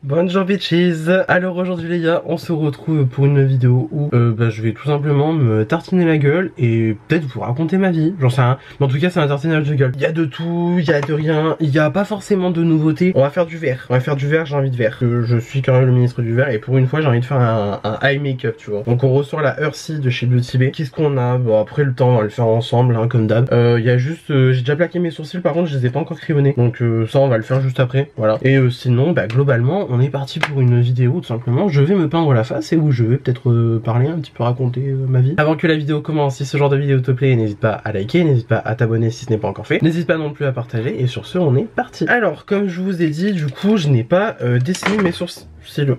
Bonjour bitches. Alors aujourd'hui les gars, on se retrouve pour une vidéo où je vais tout simplement me tartiner la gueule et peut-être vous raconter ma vie, j'en sais rien. Mais en tout cas c'est un tartinage de gueule. Il y a de tout, il y a de rien, il n'y a pas forcément de nouveautés. On va faire du verre, j'ai envie de verre. Je suis quand même le ministre du verre et pour une fois j'ai envie de faire un eye make-up, tu vois. Donc on ressort la Earthy de chez Beauty Bay. Qu'est-ce qu'on a? Bon après le temps on va le faire ensemble hein, comme d'hab. Il y a juste, j'ai déjà plaqué mes sourcils par contre je les ai pas encore crayonnés. Donc ça on va le faire juste après, voilà. Et sinon globalement on est parti pour une vidéo tout simplement. Je vais me peindre la face et où je vais peut-être parler un petit peu, raconter ma vie. Avant que la vidéo commence, si ce genre de vidéo te plaît, n'hésite pas à liker, n'hésite pas à t'abonner si ce n'est pas encore fait. N'hésite pas non plus à partager et sur ce on est parti. Alors comme je vous ai dit, du coup je n'ai pas dessiné mes sourcils.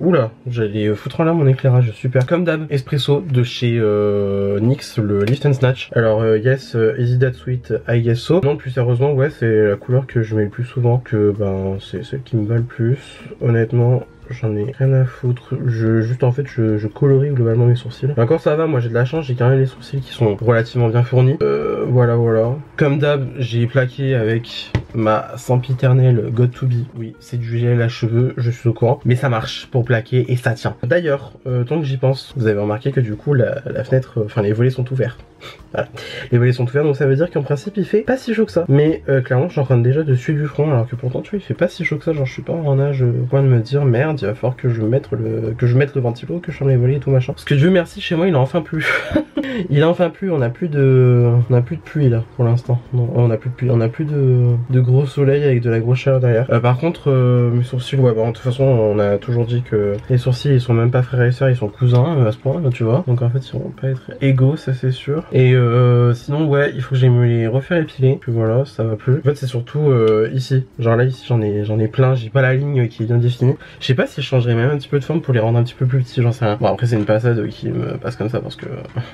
Oula, j'allais foutre en l'air mon éclairage, super. Comme d'hab, espresso de chez NYX, le Lift and Snatch. Alors yes, Easy That Sweet, I guess so. Non, plus sérieusement, ouais, c'est la couleur que je mets le plus souvent, que c'est celle qui me va le plus. Honnêtement, j'en ai rien à foutre. Juste en fait je colorie globalement mes sourcils. Encore ça va, moi j'ai de la chance, j'ai quand même les sourcils qui sont relativement bien fournis. Voilà. Comme d'hab, j'ai plaqué avec ma sempiternelle God2B. Oui, c'est du gel à cheveux, je suis au courant. Mais ça marche pour plaquer et ça tient. D'ailleurs, tant que j'y pense, vous avez remarqué que du coup la fenêtre, enfin les volets sont ouverts. Voilà. Les volets sont ouverts donc ça veut dire qu'en principe il fait pas si chaud que ça. Mais clairement je suis en train déjà de suer du front alors que pourtant tu vois il fait pas si chaud que ça. Genre je suis pas en âge au point de me dire merde il va falloir que je mette le ventilo, que je ferme les volets et tout machin. Parce que Dieu merci chez moi il a enfin plu. Il a enfin plu, on a plus de pluie là pour l'instant. Non, on a plus de pluie, on a plus de gros soleil avec de la grosse chaleur derrière. Par contre mes sourcils, ouais de toute façon on a toujours dit que les sourcils ils sont même pas frères et sœurs, ils sont cousins à ce point là tu vois. Donc en fait ils vont pas être égaux, ça c'est sûr. Et sinon ouais il faut que j'aille me les refaire épiler. Puis voilà ça va plus. En fait c'est surtout ici. Genre là ici j'en ai plein, j'ai pas la ligne qui est bien définie. Je sais pas si je changerais même un petit peu de forme pour les rendre un petit peu plus petits, j'en sais rien. Bon après c'est une passade qui me passe comme ça parce que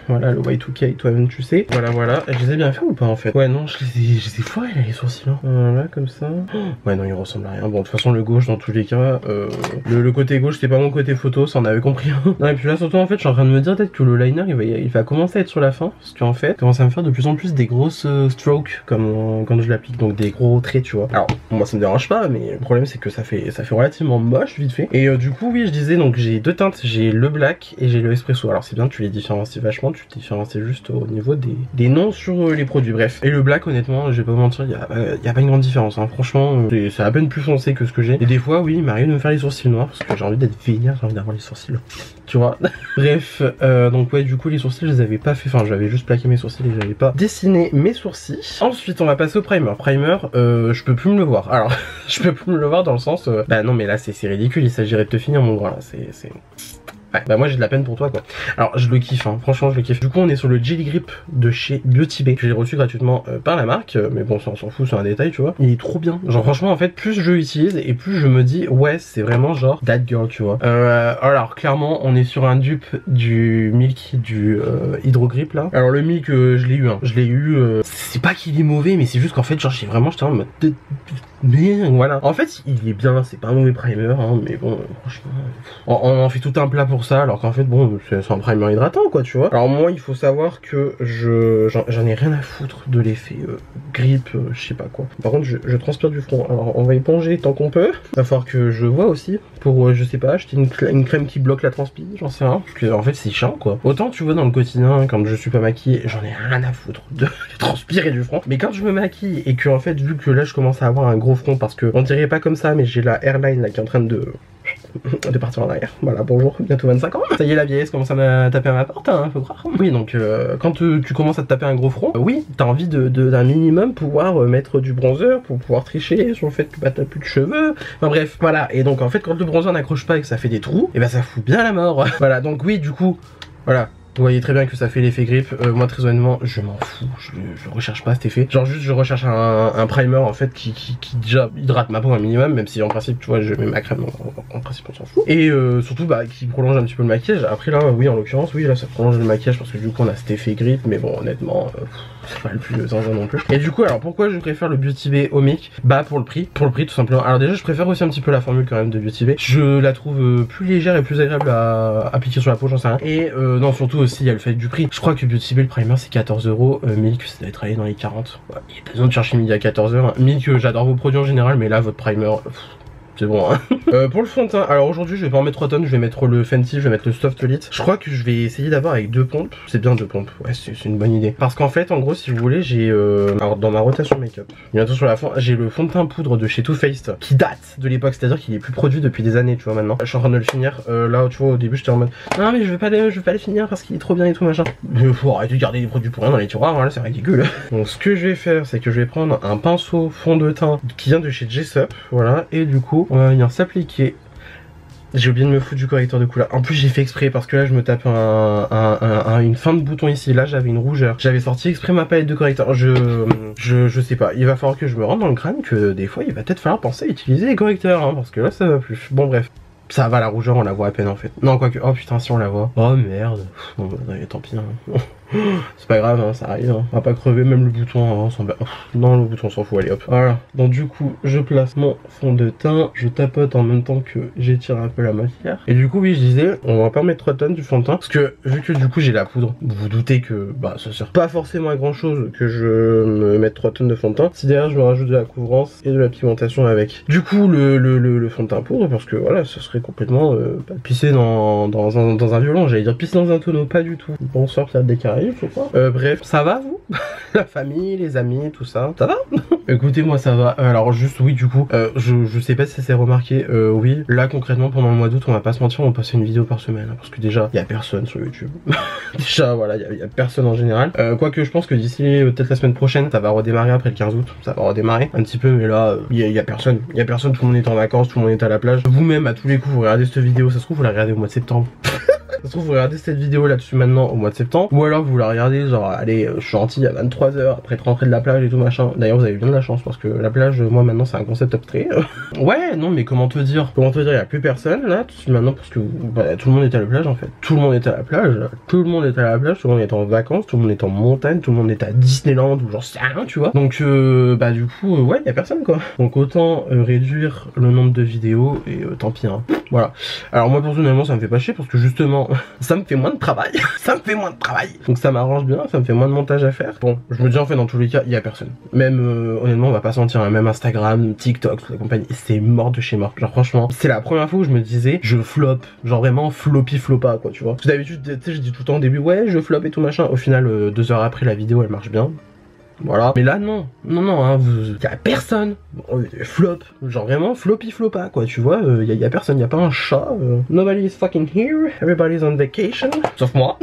voilà le Y2K toi-même tu sais. Voilà. Je les ai bien fait ou pas en fait? Ouais non je les ai foirés là les sourcils hein. Voilà comme ça. Ouais non il ressemble à rien. Bon de toute façon le gauche dans tous les cas le côté gauche c'est pas mon côté photo, ça en avait compris. Non et puis là surtout en fait je suis en train de me dire peut-être que le liner il va commencer à être sur la fin. Parce qu'en fait commence à me faire de plus en plus des grosses strokes comme quand je l'applique, donc des gros traits tu vois. Alors moi ça me dérange pas mais le problème c'est que ça fait relativement moche vite fait. Et du coup oui je disais donc j'ai deux teintes, j'ai le black et j'ai le espresso. Alors c'est bien tu les différencies vachement, tu te différencies juste au niveau des noms sur les produits, bref. Et le black honnêtement je vais pas vous mentir, il y a pas une grande différence hein. Franchement c'est à peine plus foncé que ce que j'ai. Et des fois oui il m'arrive de me faire les sourcils noirs parce que j'ai envie d'être vénère, j'ai envie d'avoir les sourcils tu vois. Bref donc ouais du coup les sourcils je les avais pas fait, enfin j'avais juste plaqué mes sourcils et j'avais pas dessiné mes sourcils. Ensuite on va passer au primer. Je peux plus me le voir. Alors je peux plus me le voir dans le sens non mais là c'est ridicule, il s'agirait de te finir mon gras là, c'est ouais, moi j'ai de la peine pour toi quoi. Alors je le kiffe hein, franchement je le kiffe. Du coup on est sur le Jelly Grip de chez Beauty Bay. Je l'ai reçu gratuitement par la marque, mais bon ça on s'en fout, c'est un détail tu vois. Il est trop bien. Genre franchement en fait plus je l'utilise et plus je me dis ouais c'est vraiment genre that girl tu vois. Alors clairement on est sur un dupe du Milk du Hydro Grip là. Alors le Milk je l'ai eu hein. Je l'ai eu, c'est pas qu'il est mauvais mais c'est juste qu'en fait genre j'étais en mode mais voilà. En fait il est bien, c'est pas un mauvais primer hein, mais bon franchement on en fait tout un plat pour ça alors qu'en fait bon c'est un primer hydratant quoi tu vois. Alors moi il faut savoir que j'en ai rien à foutre de l'effet grip je sais pas quoi. Par contre je transpire du front, alors on va éponger tant qu'on peut. Va falloir que je vois aussi pour je sais pas acheter une crème qui bloque la transpi, j'en sais rien, parce que en fait c'est chiant quoi. Autant tu vois dans le quotidien quand je suis pas maquillée j'en ai rien à foutre de transpirer du front, mais quand je me maquille et que en fait vu que là je commence à avoir un gros front parce que on dirait pas comme ça mais j'ai la hairline là qui est en train de partir en arrière. Voilà, bonjour, bientôt 25 ans. Ça y est, la vieillesse commence à me taper à ma porte, hein, faut croire. Oui, donc quand tu commences à te taper un gros front, oui, t'as envie d'un minimum pouvoir mettre du bronzer pour pouvoir tricher sur le fait que t'as plus de cheveux. Enfin bref, voilà. Et donc en fait, quand le bronzer n'accroche pas et que ça fait des trous, et ça fout bien la mort. Voilà, donc oui, du coup, voilà. Vous voyez très bien que ça fait l'effet grip. Moi très honnêtement je m'en fous, je recherche pas cet effet. Genre juste je recherche un primer en fait qui déjà hydrate ma peau un minimum, même si en principe tu vois je mets ma crème donc en principe on s'en fout. Et surtout qui prolonge un petit peu le maquillage. Après là oui en l'occurrence oui là ça prolonge le maquillage parce que du coup on a cet effet grip, mais bon honnêtement c'est pas le plus zinzin non plus. Et du coup alors pourquoi je préfère le Beauty Bay au Milk? Pour le prix tout simplement. Alors déjà je préfère aussi un petit peu la formule quand même de Beauty Bay. Je la trouve plus légère et plus agréable à appliquer sur la peau, j'en sais rien. Et non surtout aussi il y a le fait du prix. Je crois que Beauty Bay le primer c'est 14 €, Milk ça doit être allé dans les 40. Ouais, il n'y a pas besoin de chercher midi à 14 h. Milk j'adore vos produits en général mais là votre primer c'est bon hein. Pour le fond de teint, alors aujourd'hui je vais pas en mettre 3 tonnes, je vais mettre le Fenty, je vais mettre le Soft Elite. Je crois que je vais essayer d'avoir avec 2 pompes, c'est bien 2 pompes, ouais c'est une bonne idée. Parce qu'en fait en gros si vous voulez j'ai alors dans ma rotation make-up, bientôt sur la fin, j'ai le fond de teint poudre de chez Too Faced qui date de l'époque, c'est à dire qu'il est plus produit depuis des années tu vois maintenant. Je suis en train de le finir, là tu vois au début j'étais en mode non mais je vais pas les finir parce qu'il est trop bien et tout machin. Faut arrêter de garder les produits pour rien dans les tiroirs, hein, là c'est ridicule. Donc ce que je vais faire c'est que je vais prendre un pinceau fond de teint qui vient de chez Jessup, voilà, et du coup on va venir s'appliquer. J'ai oublié de me foutre du correcteur de couleur. En plus j'ai fait exprès parce que là je me tape une fin de bouton ici. Là j'avais une rougeur. J'avais sorti exprès ma palette de correcteur. Je sais pas. Il va falloir que je me rende dans le crâne que des fois il va peut-être falloir penser à utiliser les correcteurs hein, parce que là ça va plus. Bon bref. Ça va la rougeur on la voit à peine en fait. Non quoique. Oh putain si on la voit. Oh merde. Bon bah, tant pis hein. C'est pas grave, hein, ça arrive, hein. On va pas crever, même le bouton, hein, on s'en bat. Non, le bouton on s'en fout, allez hop. Voilà, donc du coup, je place mon fond de teint, je tapote en même temps que j'étire un peu la matière. Et du coup, oui, je disais, on va pas mettre 3 tonnes du fond de teint, parce que vu que du coup j'ai la poudre, vous vous doutez que bah ça sert pas forcément à grand chose que je me mette 3 tonnes de fond de teint. Si derrière je me rajoute de la couvrance et de la pigmentation avec. Du coup, le fond de teint poudre, parce que voilà, ça serait complètement pisser dans un violon, j'allais dire pisser dans un tonneau, pas du tout. Bonsoir, Pierre Descartes. Bref, ça va vous? La famille, les amis, tout ça, ça va? Écoutez, moi ça va. Alors juste oui du coup, je sais pas si ça s'est remarqué, oui, là concrètement pendant le mois d'août on va pas se mentir, on va passer une vidéo par semaine, hein, parce que déjà il y a personne sur YouTube. Déjà voilà, il y a personne en général. Quoique je pense que d'ici peut-être la semaine prochaine, ça va redémarrer après le 15 août, ça va redémarrer un petit peu, mais là il y a personne, tout le monde est en vacances, tout le monde est à la plage. Vous-même à tous les coups vous regardez cette vidéo, ça se trouve vous la regardez au mois de septembre. Ça se trouve vous regardez cette vidéo là-dessus maintenant au mois de septembre, ou alors vous la regardez genre allez je suis gentil à 23 h après être rentré de la plage et tout machin. D'ailleurs vous avez bien de la chance parce que la plage moi maintenant c'est un concept abstrait. Ouais non mais comment te dire il y a plus personne là maintenant parce que bah, tout le monde est à la plage en fait. Tout le monde est à la plage, tout le monde est à la plage, tout le monde est en vacances, tout le monde est en montagne, tout le monde est à Disneyland ou genre sais rien tu vois. Donc bah du coup ouais il y a personne quoi. Donc autant réduire le nombre de vidéos et tant pis hein. Voilà. Alors moi personnellement ça me fait pas chier parce que justement ça me fait moins de travail. Ça me fait moins de travail. Donc ça m'arrange bien, ça me fait moins de montage à faire. Bon, je me dis en fait dans tous les cas, il y a personne. Même honnêtement, on va pas se mentir, hein, même Instagram, TikTok, toute la compagnie, c'est mort de chez mort. Genre franchement, c'est la première fois où je me disais je flop, genre vraiment floppy floppa quoi, tu vois. Parce que d'habitude, tu sais, je dis tout le temps au début ouais, je flop et tout machin. Au final 2 heures après la vidéo, elle marche bien. Voilà. Mais là non, hein, y a personne. Flop, genre vraiment floppy floppa quoi, tu vois, y a personne, y a pas un chat. Nobody is fucking here, everybody's on vacation, sauf moi.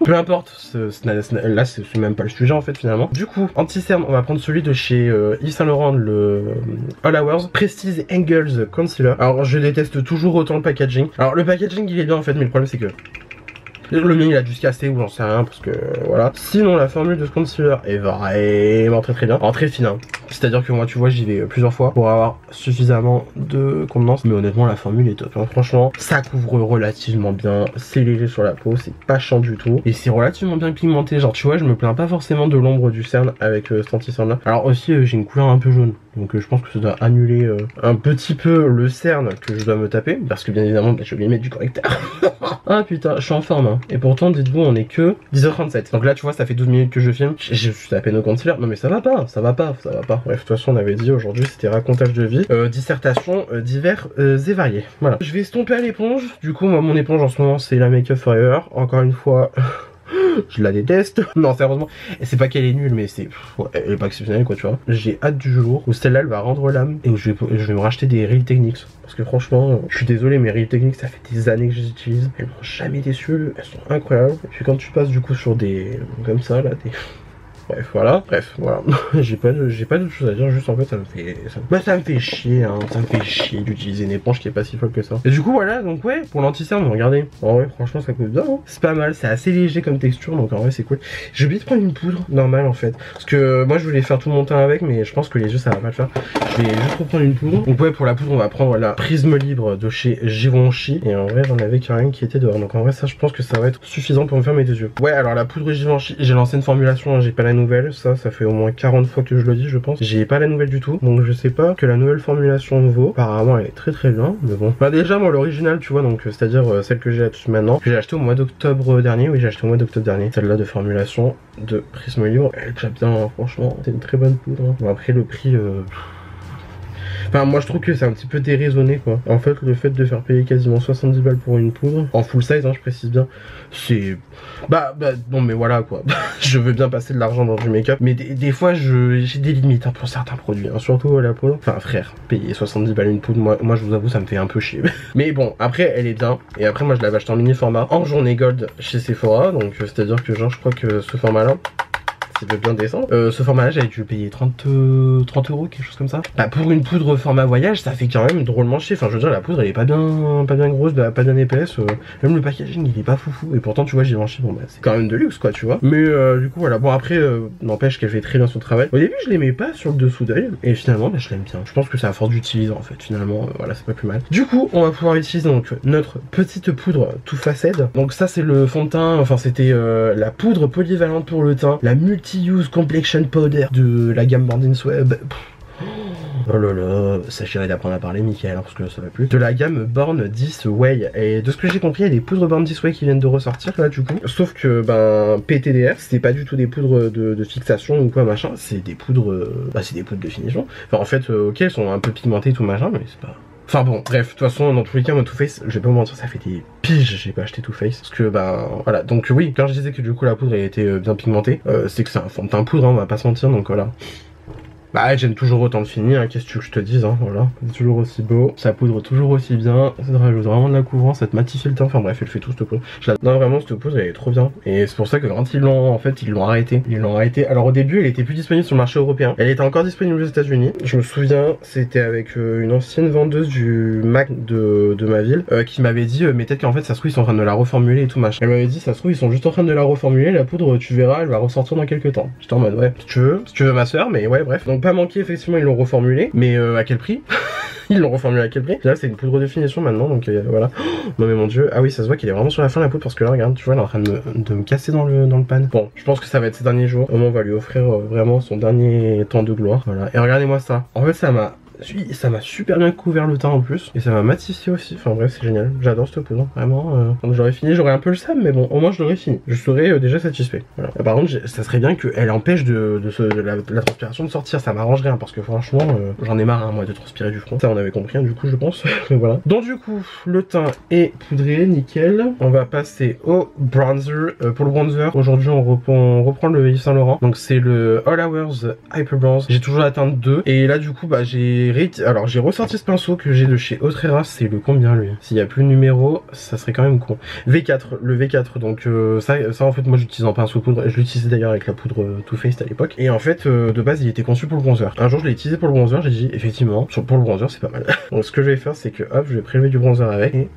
Peu importe, là c'est même pas le sujet en fait finalement. Du coup, anti-cerne, on va prendre celui de chez Yves Saint Laurent, le All Hours Prestige Angles Concealer. Alors je déteste toujours autant le packaging. Alors le packaging il est bien en fait, mais le problème c'est que le mien il a dû se casser ou j'en sais rien parce que voilà. Sinon la formule de ce concealer est vraiment très bien, très fine hein. C'est à dire que moi tu vois j'y vais plusieurs fois pour avoir suffisamment de contenance. Mais honnêtement la formule est top hein. Franchement ça couvre relativement bien, c'est léger sur la peau, c'est pas chiant du tout. Et c'est relativement bien pigmenté, genre tu vois je me plains pas forcément de l'ombre du cerne avec cet anti-cerne là. Alors aussi j'ai une couleur un peu jaune. Donc je pense que ça doit annuler un petit peu le cerne que je dois me taper. Parce que bien évidemment j'ai oublié de mettre du correcteur. Ah putain je suis en forme hein. Et pourtant dites-vous on est que 10h37. Donc là tu vois ça fait 12 minutes que je filme. Je suis à peine au concealer. Non mais ça va pas. Bref de toute façon on avait dit aujourd'hui c'était racontage de vie, dissertation divers et variés. Voilà. Je vais estomper à l'éponge. Du coup moi mon éponge en ce moment c'est la Make Up Forever. Encore une fois... je la déteste. Non sérieusement, et c'est pas qu'elle est nulle mais c'est ouais, elle est pas exceptionnelle quoi tu vois. J'ai hâte du jour où celle-là elle va rendre l'âme et où je vais me racheter des Real Techniques. Parce que franchement, je suis désolé mais Real Techniques ça fait des années que je les utilise. Elles m'ont jamais déçu, elles sont incroyables. Et puis quand tu passes du coup sur des comme ça là, des... Bref, voilà. j'ai pas d'autre chose à dire, juste en fait ça me fait chier, hein. Ça me fait chier d'utiliser une éponge qui est pas si folle que ça. Et du coup voilà, donc ouais, pour l'anti-cerne, regardez. En vrai, franchement ça coûte bien, hein. C'est pas mal, c'est assez léger comme texture, donc en vrai c'est cool. J'ai oublié de prendre une poudre normale en fait. Parce que moi je voulais faire tout mon teint avec, mais je pense que les yeux ça va pas le faire. Je vais juste reprendre une poudre. Donc ouais, pour la poudre, on va prendre la Prisme Libre de chez Givenchy. Et en vrai, j'en avais carrément qui était dehors. Donc en vrai, ça je pense que ça va être suffisant pour me faire mes 2 yeux. Ouais, alors la poudre Givenchy, j'ai lancé une formulation, hein, j'ai pas la nouvelle, ça fait au moins 40 fois que je le dis je pense. J'ai pas la nouvelle du tout, donc je sais pas que la nouvelle formulation vaut. Apparemment elle est très bien, mais bon. Bah déjà moi l'original tu vois, donc c'est à dire celle que j'ai maintenant, que j'ai acheté au mois d'octobre dernier, oui j'ai acheté au mois d'octobre dernier, celle-là de formulation de Prisme Libre, elle est déjà bien hein, franchement, c'est une très bonne poudre hein. Bon après le prix Enfin moi je trouve que c'est un petit peu déraisonné quoi. En fait le fait de faire payer quasiment 70 balles pour une poudre, en full size hein, je précise bien, c'est... Bah non mais voilà quoi. Je veux bien passer de l'argent dans du make-up, mais des fois j'ai des limites hein, pour certains produits, hein, surtout la poudre. Enfin frère, payer 70 balles une poudre, moi je vous avoue ça me fait un peu chier. Mais bon, après elle est bien, et après moi je l'avais acheté en mini format, en journée gold chez Sephora, donc c'est à dire que genre je crois que ce format là, c'est de bien descendre. Ce format là j'avais dû payer 30 euros, quelque chose comme ça. Bah pour une poudre format voyage ça fait quand même drôlement chier. Enfin je veux dire la poudre elle est pas bien grosse, pas bien épaisse, même le packaging il est pas foufou. Et pourtant tu vois j'ai blanchi, bon bah c'est quand même de luxe quoi tu vois. Mais du coup voilà, bon après n'empêche qu'elle fait très bien son travail. Au début je l'aimais pas sur le dessous d'œil, et finalement bah, je l'aime bien. Je pense que c'est à force d'utiliser en fait finalement, voilà c'est pas plus mal. Du coup on va pouvoir utiliser donc notre petite poudre Too Faced. Donc ça c'est le fond de teint, enfin c'était la poudre polyvalente pour le teint, la Multi-Use Complexion Powder de la gamme Born This Way. Oh là là, s'agirait d'apprendre à parler, Michael, parce que ça va plus. De la gamme Born This Way. Et de ce que j'ai compris, il y a des poudres Born This Way qui viennent de ressortir là du coup. Sauf que ben PTDR, c'est pas du tout des poudres de fixation ou quoi machin, c'est des poudres. Bah c'est des poudres de finition. Enfin en fait, ok, elles sont un peu pigmentées tout machin, mais c'est pas. Enfin bon, bref, de toute façon, dans tous les cas, moi, Too Faced, je vais pas vous mentir, ça fait des piges, j'ai pas acheté Too Faced. Parce que, bah, voilà. Donc, oui, quand je disais que du coup, la poudre, elle était bien pigmentée, c'est que c'est un fond de teint poudre, hein, on va pas se mentir, donc voilà. Bah j'aime toujours autant le fini, hein, qu'est-ce que tu veux que je te dise, hein, voilà. C'est toujours aussi beau, ça poudre toujours aussi bien, ça rajoute vraiment de la couvrance, ça te matifie le teint, enfin bref, elle fait tout cette poudre. Non vraiment cette poudre elle est trop bien, et c'est pour ça que quand ils l'ont arrêté. Alors au début elle était plus disponible sur le marché européen, elle était encore disponible aux États-Unis. Je me souviens, c'était avec une ancienne vendeuse du Mac de ma ville, qui m'avait dit mais peut-être qu'en fait ça se trouve ils sont en train de la reformuler et tout machin. Elle m'avait dit ça se trouve ils sont juste en train de la reformuler, la poudre tu verras elle va ressortir dans quelques temps. J'étais en mode ouais, si tu veux ma soeur, mais ouais bref. Donc pas manqué, effectivement ils l'ont reformulé, mais à quel prix? Ils l'ont reformulé à quel prix? Là c'est une poudre de finition maintenant, donc voilà. Non mais mon dieu, ah oui ça se voit qu'il est vraiment sur la fin la poudre, parce que là regarde, tu vois elle est en train de me casser dans le pan. Bon, je pense que ça va être ses derniers jours, au moins on va lui offrir vraiment son dernier temps de gloire, voilà. Et regardez-moi ça, en fait ça m'a super bien couvert le teint en plus, et ça m'a matifié aussi, enfin bref c'est génial, j'adore cette poudre, vraiment. Quand j'aurais fini, j'aurais un peu le seum, mais bon au moins je l'aurais fini, je serais déjà satisfait, voilà. Par contre ça serait bien qu'elle empêche la transpiration de sortir, ça m'arrangerait hein, parce que franchement j'en ai marre hein, moi de transpirer du front, ça on avait compris hein, du coup je pense. Voilà, donc du coup le teint est poudré, nickel. On va passer au bronzer. Pour le bronzer aujourd'hui on reprend le Yves Saint Laurent, donc c'est le All Hours Hyper Bronze. J'ai toujours atteint 2, et là du coup bah j'ai ressorti ce pinceau que j'ai de chez Autrera, c'est le combien lui? S'il y a plus de numéro, ça serait quand même con. V4, le V4, donc ça en fait moi j'utilise en pinceau poudre, je l'utilisais d'ailleurs avec la poudre Too Faced à l'époque, et en fait de base il était conçu pour le bronzer. Un jour je l'ai utilisé pour le bronzer, j'ai dit effectivement, pour le bronzer c'est pas mal. Donc ce que je vais faire c'est que hop, je vais prélever du bronzer avec, et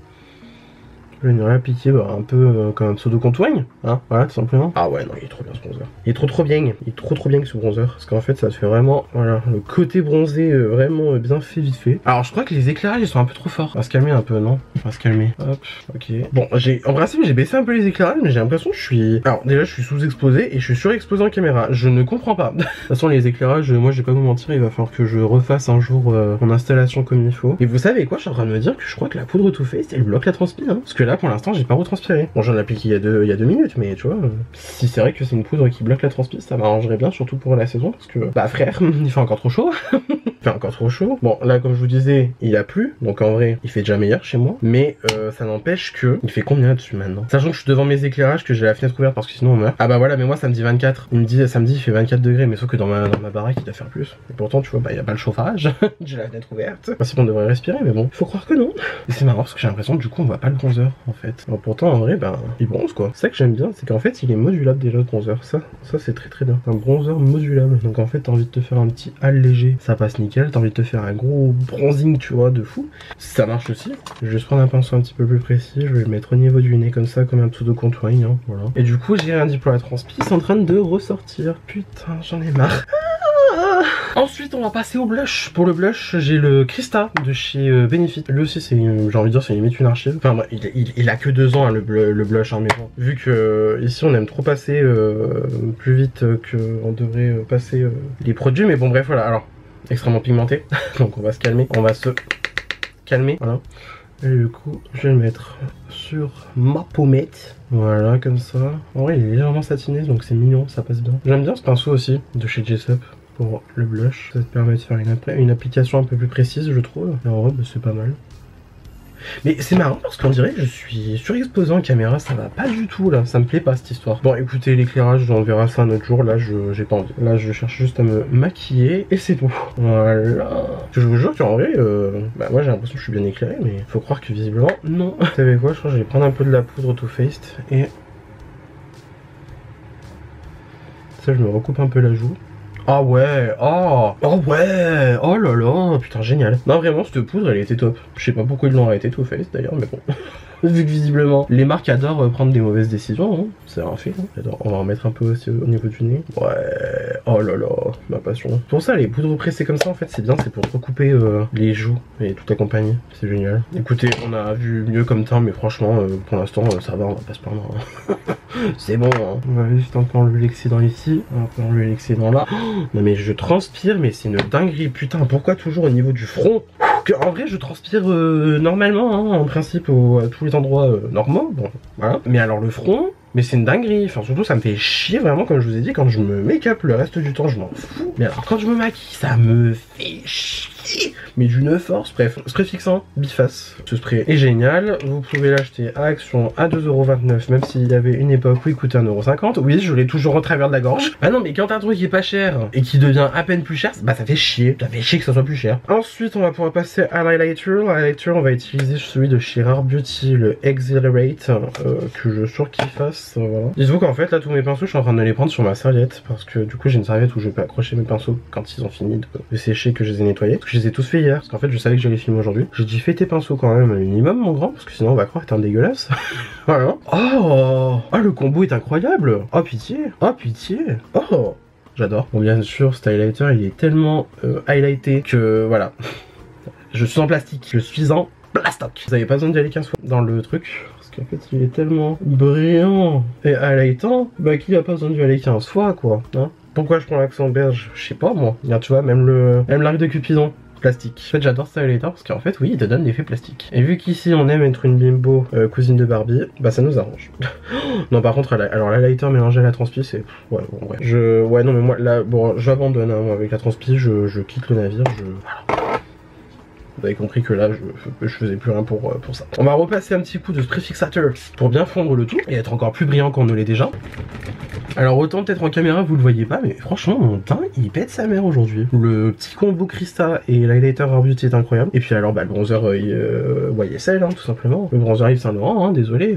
je vais venir l'appliquer un peu comme un pseudo contouring, hein, voilà tout simplement. Ah ouais non il est trop bien ce bronzer, il est trop bien, il est trop bien ce bronzer, parce qu'en fait ça te fait vraiment, voilà, le côté bronzé vraiment bien fait vite fait. Alors je crois que les éclairages ils sont un peu trop forts, on va se calmer un peu non? On va se calmer, hop, ok. Bon en principe j'ai baissé un peu les éclairages, mais j'ai l'impression que je suis, alors déjà je suis sous-exposé et je suis surexposé en caméra, je ne comprends pas. De toute façon les éclairages, moi je vais pas vous mentir, il va falloir que je refasse un jour mon installation comme il faut. Et vous savez quoi, je suis en train de me dire que je crois que la poudre Too Faced elle bloque la transpi, hein, parce que là pour l'instant j'ai pas retranspiré. Bon j'en ai appliqué il y a deux minutes, mais tu vois, si c'est vrai que c'est une poudre qui bloque la transpi, ça m'arrangerait bien, surtout pour la saison, parce que bah frère, il fait encore trop chaud. Il fait encore trop chaud. Bon là comme je vous disais, il a plu, donc en vrai il fait déjà meilleur chez moi, mais ça n'empêche que il fait combien là-dessus maintenant? Sachant que je suis devant mes éclairages, que j'ai la fenêtre ouverte parce que sinon on meurt. Ah bah voilà, mais moi ça me dit 24. Il me dit samedi il fait 24 degrés, mais sauf que dans ma baraque il doit faire plus. Et pourtant tu vois, bah il y a pas le chauffage, j'ai la fenêtre ouverte. Enfin, on devrait respirer, mais bon, faut croire que non. Et c'est marrant parce que j'ai l'impression que du coup on voit pas le bronzer en fait. Alors, pourtant en vrai ben il bronze quoi. C'est ça que j'aime bien, c'est qu'en fait il est modulable déjà le bronzer. Ça c'est très bien. Un bronzer modulable. Donc en fait t'as envie de te faire un petit hal léger, ça passe nickel. T'as envie de te faire un gros bronzing tu vois de fou, ça marche aussi. Je vais juste prendre un pinceau un petit peu plus précis, je vais le mettre au niveau du nez comme ça, comme un pseudo contouring hein, voilà. Et du coup j'ai rien dit pour la transpi, c'est en train de ressortir. Putain j'en ai marre. Ensuite on va passer au blush. Pour le blush j'ai le Krista de chez Benefit. Lui aussi c'est, j'ai envie de dire c'est limite une archive. Enfin bref, il a que 2 ans hein, le blush hein, mais bon. Vu que ici on aime trop passer plus vite qu'on devrait passer les produits. Mais bon bref voilà, alors extrêmement pigmenté. Donc on va se calmer, on va se calmer, voilà. Et du coup je vais le mettre sur ma pommette. Voilà comme ça. En vrai il est légèrement satiné donc c'est mignon, ça passe bien. J'aime bien ce pinceau aussi de chez Jessup. pour le blush. Ça te permet de faire une application un peu plus précise, je trouve. Et en robe, c'est pas mal. Mais c'est marrant parce qu'on dirait que je suis surexposé en caméra, ça va pas du tout là, ça me plaît pas cette histoire. Bon écoutez, l'éclairage, on verra ça un autre jour, là j'ai pas envie. Là je cherche juste à me maquiller et c'est tout. Voilà. Je vous jure qu'en vrai, bah moi j'ai l'impression que je suis bien éclairé, mais faut croire que visiblement non. Vous savez quoi, je crois que je vais prendre un peu de la poudre Too Faced et... ça je me recoupe un peu la joue. Ah ouais, oh ouais, oh là là, putain génial. Non vraiment cette poudre elle était top. Je sais pas pourquoi ils l'ont arrêté Too Faced d'ailleurs, mais bon. Vu que visiblement les marques adorent prendre des mauvaises décisions, hein. C'est un fait. Hein. On va en mettre un peu aussi au niveau du nez. Ouais, oh là là, ma passion. Pour ça les poudres pressées comme ça en fait c'est bien, c'est pour recouper les joues et tout accompagner. C'est génial. Écoutez, on a vu mieux comme teint, mais franchement pour l'instant ça va, on va pas se plaindre. Hein. C'est bon, hein. On va juste un peu enlever l'excédent ici, un peu enlever l'excédent là. Non mais je transpire, mais c'est une dinguerie. Putain, pourquoi toujours au niveau du front? En vrai je transpire normalement hein, en principe à tous les endroits normaux, bon voilà. Mais alors le front, mais c'est une dinguerie, enfin surtout ça me fait chier vraiment comme je vous ai dit, quand je me make-up le reste du temps je m'en fous. Mais alors quand je me maquille ça me fait chier, mais d'une force. Bref, spray fixant, biface. Ce spray est génial, vous pouvez l'acheter à Action à 2,29 €, même s'il y avait une époque où il coûtait 1,50 €. Oui, je l'ai toujours en travers de la gorge. Ah non mais quand un truc est pas cher et qui devient à peine plus cher, bah ça fait chier que ça soit plus cher. Ensuite on va pouvoir passer à l'highlighter. L'highlighter on va utiliser celui de chez Rare Beauty, le Exhilarate, que je surkiffasse. Voilà. Dites-vous qu'en fait là tous mes pinceaux je suis en train de les prendre sur ma serviette, parce que du coup j'ai une serviette où je peux accrocher mes pinceaux quand ils ont fini de sécher, que je les ai nettoyés, parce que je les ai tous fait hier, parce qu'en fait je savais que j'allais filmer aujourd'hui. J'ai dit fais tes pinceaux quand même un minimum mon grand, parce que sinon on va croire que t'es un dégueulasse. Voilà. Oh, oh le combo est incroyable. Oh pitié, oh pitié, oh j'adore. Bon bien sûr cet highlighter il est tellement highlighté que voilà. Je suis en plastique, je suis en plastoc. Vous avez pas besoin d'y aller 15 fois dans le truc, parce qu'en fait il est tellement brillant et highlightant, bah qu'il a pas besoin d'y aller 15 fois quoi, hein. Pourquoi je prends l'accent berge? Je sais pas moi. Regarde, tu vois, même l'arc de Cupidon, plastique. En fait j'adore ce highlighter parce qu'en fait oui il te donne l'effet plastique. Et vu qu'ici on aime être une bimbo cousine de Barbie, bah ça nous arrange. Non par contre alors l'highlighter mélangé à la transpi c'est... ouais bon ouais. Ouais non mais moi là bon j'abandonne hein, avec la transpi, je quitte le navire, voilà. Vous avez compris que là je faisais plus rien pour ça. On va repasser un petit coup de spray fixateur pour bien fondre le tout et être encore plus brillant qu'on ne l'est déjà. Alors autant peut-être en caméra vous le voyez pas, mais franchement mon teint il pète sa mère aujourd'hui. Le petit combo Krista et l'highlighter Rare Beauty est incroyable. Et puis alors bah le bronzer YSL hein, tout simplement. Le bronzer Yves Saint Laurent hein, désolé,